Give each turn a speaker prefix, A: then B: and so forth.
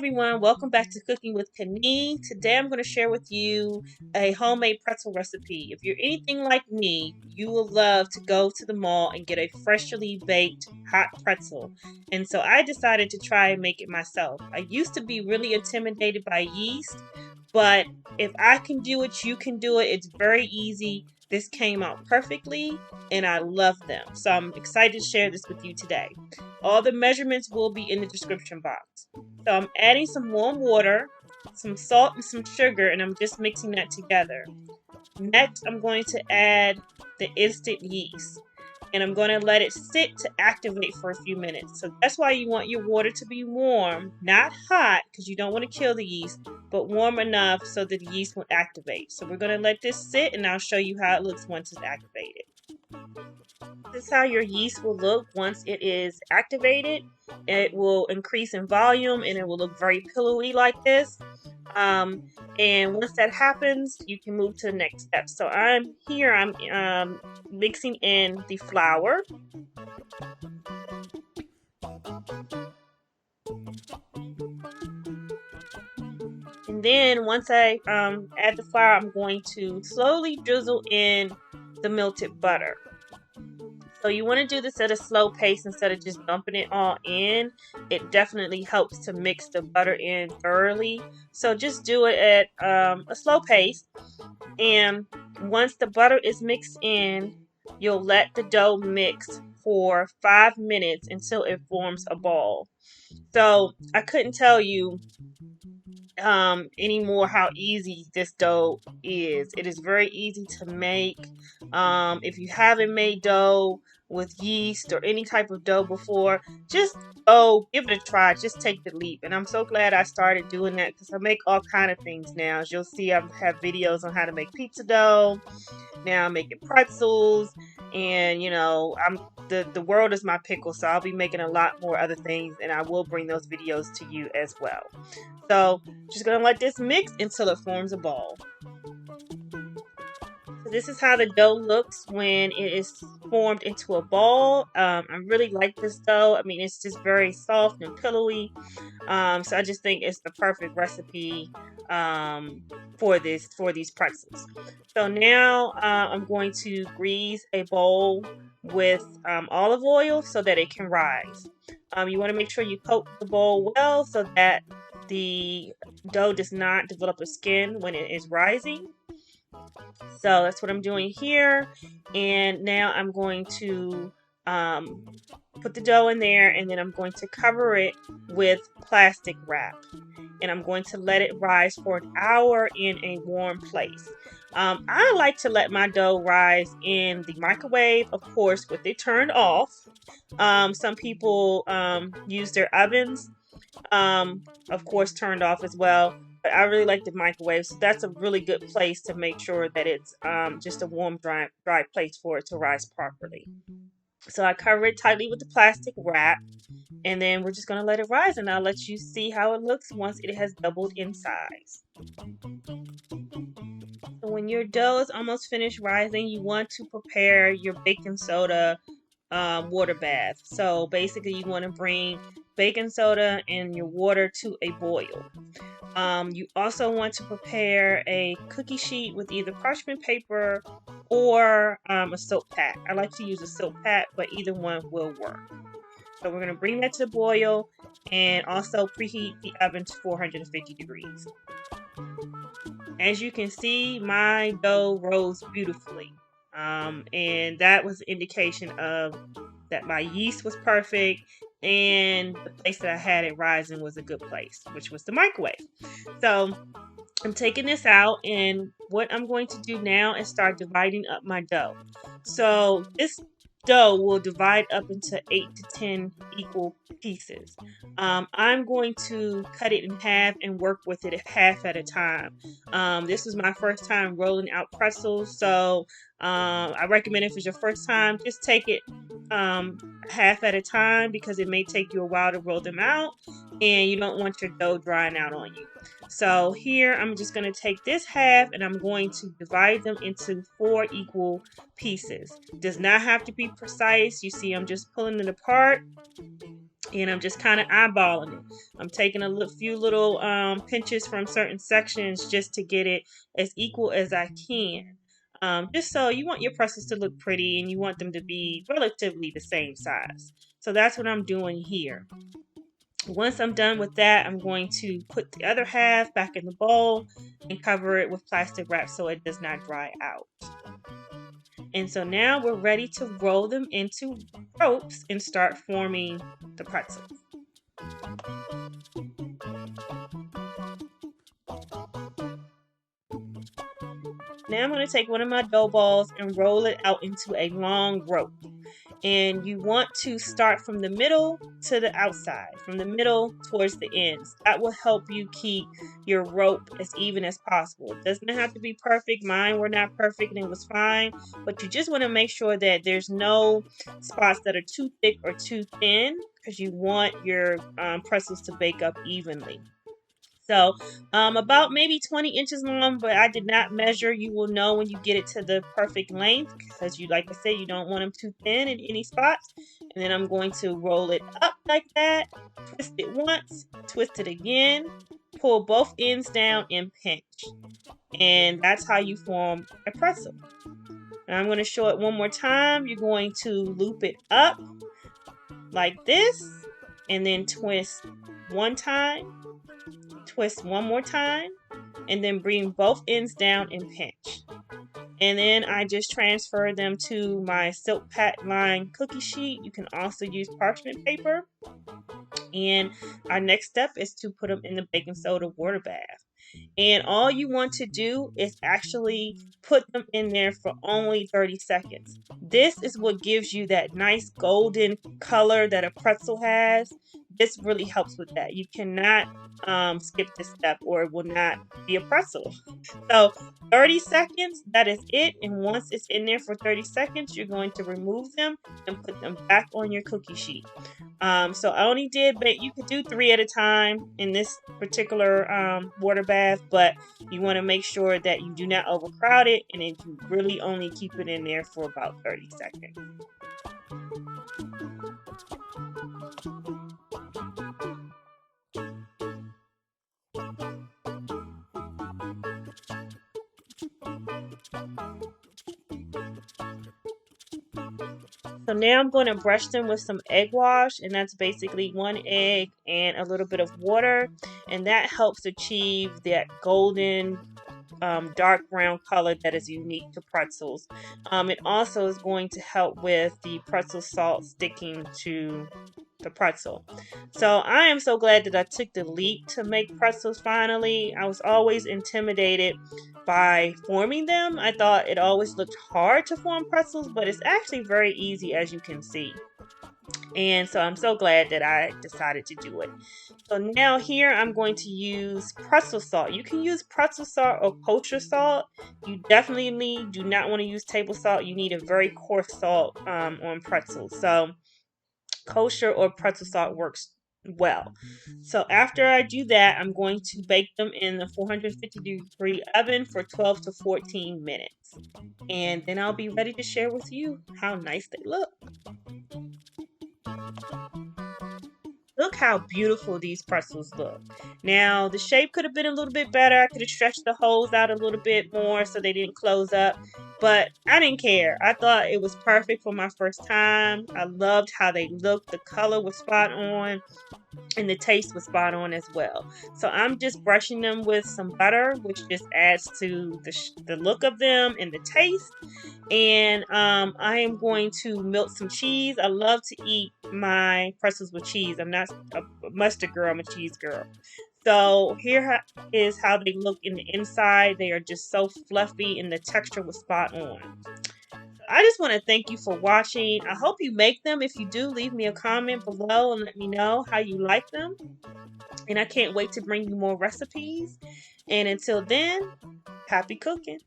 A: everyone, welcome back to Cooking with Kani. Today I'm going to share with you a homemade pretzel recipe. If you're anything like me, you will love to go to the mall and get a freshly baked hot pretzel. And so I decided to try and make it myself. I used to be really intimidated by yeast, but if I can do it, you can do it. It's very easy. This came out perfectly and I love them. So I'm excited to share this with you today. All the measurements will be in the description box. So I'm adding some warm water, some salt and some sugar, and I'm just mixing that together. Next, I'm going to add the instant yeast. And I'm going to let it sit to activate for a few minutes. So that's why you want your water to be warm, not hot, because you don't want to kill the yeast, but warm enough so that the yeast will activate. So we're going to let this sit and I'll show you how it looks once it's activated. This is how your yeast will look once it is activated. It will increase in volume and it will look very pillowy like this. And once that happens, you can move to the next step. So I'm mixing in the flour. And then once I add the flour, I'm going to slowly drizzle in the melted butter. So you want to do this at a slow pace instead of just dumping it all in. It definitely helps to mix the butter in thoroughly. So just do it at a slow pace. And once the butter is mixed in, you'll let the dough mix for 5 minutes until it forms a ball. So I couldn't tell you anymore how easy this dough is. It is very easy to make. If you haven't made dough with yeast or any type of dough before, just give it a try. Just take the leap. And I'm so glad I started doing that because I make all kind of things now. As you'll see, I have videos on how to make pizza dough. Now I'm making pretzels, and the world is my pickle, so I'll be making a lot more other things, and I will bring those videos to you as well. So just gonna let this mix until it forms a ball. So this is how the dough looks when it is formed into a ball. I really like this dough. I mean, it's just very soft and pillowy. So I just think it's the perfect recipe for these pretzels. So now I'm going to grease a bowl with olive oil so that it can rise. You want to make sure you coat the bowl well so that the dough does not develop a skin when it is rising. So that's what I'm doing here. And now I'm going to put the dough in there, and then I'm going to cover it with plastic wrap. And I'm going to let it rise for an hour in a warm place. I like to let my dough rise in the microwave, of course, with it turned off. Some people use their ovens, of course, turned off as well. But I really like the microwave, so that's a really good place to make sure that it's just a warm, dry place for it to rise properly. So I cover it tightly with the plastic wrap, and then we're just going to let it rise, and I'll let you see how it looks once it has doubled in size. So when your dough is almost finished rising, you want to prepare your baking soda water bath. So basically you want to bring baking soda and your water to a boil. You also want to prepare a cookie sheet with either parchment paper or a silk pack. I like to use a silk pack, but either one will work. So we're going to bring that to the boil and also preheat the oven to 450 degrees. As you can see, my dough rose beautifully. And that was an indication of that my yeast was perfect and the place that I had it rising was a good place, which was the microwave. So I'm taking this out, and what I'm going to do now is start dividing up my dough. So this dough will divide up into 8 to 10 equal pieces. I'm going to cut it in half and work with it half at a time. This was my first time rolling out pretzels, so I recommend if it's your first time, just take it half at a time because it may take you a while to roll them out and you don't want your dough drying out on you. So here I'm just going to take this half and I'm going to divide them into 4 equal pieces. Does not have to be precise. You see I'm just pulling it apart And I'm just kind of eyeballing it. I'm taking a few little pinches from certain sections just to get it as equal as I can. Just so you want your pretzels to look pretty and you want them to be relatively the same size. So that's what I'm doing here. Once I'm done with that, I'm going to put the other half back in the bowl and cover it with plastic wrap so it does not dry out. And so now we're ready to roll them into ropes and start forming the pretzels. Now I'm going to take one of my dough balls and roll it out into a long rope. And you want to start from the middle to the outside, from the middle towards the ends. That will help you keep your rope as even as possible. It doesn't have to be perfect. Mine were not perfect and it was fine. But you just want to make sure that there's no spots that are too thick or too thin because you want your pretzels to bake up evenly. So about maybe 20 inches long, but I did not measure. You will know when you get it to the perfect length because you, like I said, you don't want them too thin in any spots. And then I'm going to roll it up like that, twist it once, twist it again, pull both ends down and pinch. And that's how you form a pretzel. And I'm going to show it one more time. You're going to loop it up like this and then twist one time. Twist one more time and then bring both ends down and pinch. And then I just transfer them to my silk pack line cookie sheet. You can also use parchment paper. And our next step is to put them in the baking soda water bath. And all you want to do is actually put them in there for only 30 seconds. This is what gives you that nice golden color that a pretzel has. This really helps with that. You cannot skip this step or it will not be a pretzel. So 30 seconds, that is it. And once it's in there for 30 seconds, you're going to remove them and put them back on your cookie sheet. So I only did, but you could do 3 at a time in this particular water bath, but you want to make sure that you do not overcrowd it and then you really only keep it in there for about 30 seconds. So now I'm going to brush them with some egg wash, and that's basically 1 egg and a little bit of water, and that helps achieve that golden dark brown color that is unique to pretzels. It also is going to help with the pretzel salt sticking to the pretzel. So I am so glad that I took the leap to make pretzels finally. I was always intimidated by forming them. I thought it always looked hard to form pretzels, but it's actually very easy, as you can see. And so I'm so glad that I decided to do it. So now here I'm going to use pretzel salt. You can use pretzel salt or kosher salt. You definitely do not want to use table salt. You need a very coarse salt on pretzels. So kosher or pretzel salt works well. So after I do that, I'm going to bake them in the 450-degree oven for 12 to 14 minutes. And then I'll be ready to share with you how nice they look. Look how beautiful these pretzels look. Now, the shape could have been a little bit better. I could have stretched the holes out a little bit more so they didn't close up. But I didn't care. I thought it was perfect for my first time. I loved how they looked. The color was spot on. And the taste was spot on as well. So I'm just brushing them with some butter, which just adds to the look of them and the taste. And I am going to melt some cheese. I love to eat my pretzels with cheese. I'm not a mustard girl, I'm a cheese girl. So here is how they look in the inside. They are just so fluffy and the texture was spot on. I just want to thank you for watching. I hope you make them. If you do, leave me a comment below and let me know how you like them. And I can't wait to bring you more recipes. And until then, happy cooking.